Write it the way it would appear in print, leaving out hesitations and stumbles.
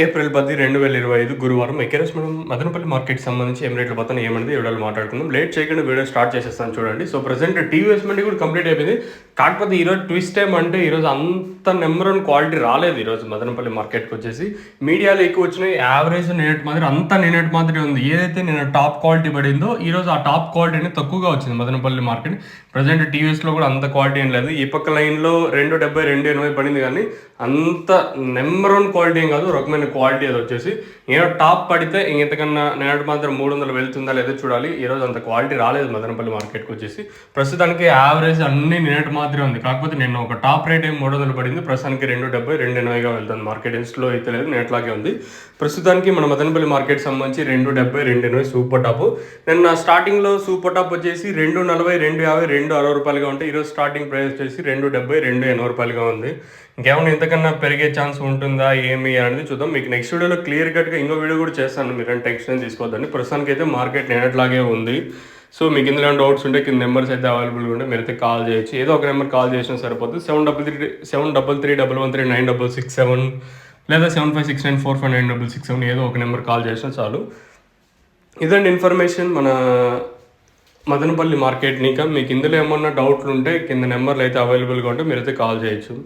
April 10, 2025 గురువారం ఈరోజు మనం మదనపల్లి మార్కెట్‌కి సంబంధించి ఏం రేట్లు పోతున్నాయి ఏమనేది ఈ వీడియోలో మాట్లాడుకుందాం. లేట్ చేయకుండా వీడియో స్టార్ట్ చేసేస్తాను చూడండి. సో, ప్రెజెంట్ టీవీఎస్ మండి కూడా కంప్లీట్ అయిపోయింది. కాకపోతే ఈరోజు ట్విస్ట్ ఏమంటే ఈరోజు అంత నెంబర్ వన్ క్వాలిటీ రాలేదు ఈరోజు మదనపల్లి మార్కెట్‌కొచ్చేసి. మీడియాలో ఎక్కువ వచ్చినాయి. యావరేజ్ నిన్నటి మాదిరి అంతా నిన్నటి మాదిరి ఉంది. ఏదైతే నిన్న టాప్ క్వాలిటీ పడిందో ఈరోజు ఆ టాప్ క్వాలిటీ అనేది తక్కువగా వచ్చింది మదనపల్లి మార్కెట్. ప్రెజెంట్ టీవీఎస్‌లో కూడా అంత క్వాలిటీ ఏం లేదు. ఈ పక్క లైన్‌లో 270, 280 పడింది కానీ అంత నెంబర్ వన్ క్వాలిటీ ఏం కాదు. రకమైన క్వాలిటీ అది వచ్చేసి ఏదో టాప్ పడితే ఇంతకన్నా నేటి మాత్రం 300 వెళ్తుందా లేదో చూడాలి. ఈరోజు అంత క్వాలిటీ రాలేదు మదనపల్లి మార్కెట్కి వచ్చేసి. ప్రస్తుతానికి యావరేజ్ అన్ని నిన్నటి మాత్రమే ఉంది. కాకపోతే నేను ఒక టాప్ రేట్ ఏం 300 పడింది. ప్రస్తుతానికి 270, 280గా వెళ్తుంది మార్కెట్. ఇన్స్లో అయితే లేదు, నేట్లాగే ఉంది. ప్రస్తుతానికి మన మదనపల్లి మార్కెట్ సంబంధించి 270, 280 సూపర్ టాప్. నిన్న స్టార్టింగ్లో సూపర్ టాప్ వచ్చేసి 240, 250, 260 రూపాయలుగా ఉంటాయి. ఈరోజు స్టార్టింగ్ ప్రైస్ వచ్చేసి 270, 280 రూపాయలుగా ఉంది. ఇంకేమైనా ఇంతకన్నా పెరిగే ఛాన్స్ ఉంటుందా ఏమి అనేది చూద్దాం. మీకు నెక్స్ట్ వీడియోలో క్లియర్ కట్గా ఇంకో వీడియో కూడా చేస్తాను, మీరు టెన్షన్ తీసుకోవద్దండి. ప్రస్తుతానికి అయితే మార్కెట్ నిన్నట్లాగే ఉంది. సో మీకు ఇందులో డౌట్స్ ఉంటే కింద నెంబర్స్ అయితే అవైలబుల్గా ఉంటే మీరైతే కాల్ చేయొచ్చు. ఏదో ఒక నెంబర్ కాల్ చేసినా సరిపోతుంది. 7331139667 లేదా 7569459667 ఏదో ఒక నెంబర్ కాల్ చేసినా చాలు. ఇదండి ఇన్ఫర్మేషన్ మన మదనపల్లి మార్కెట్. మీకు ఇందులో ఏమన్నా డౌట్లు ఉంటే కింద నెంబర్లు అయితే అవైలబుల్గా ఉంటే మీరైతే కాల్ చేయొచ్చు.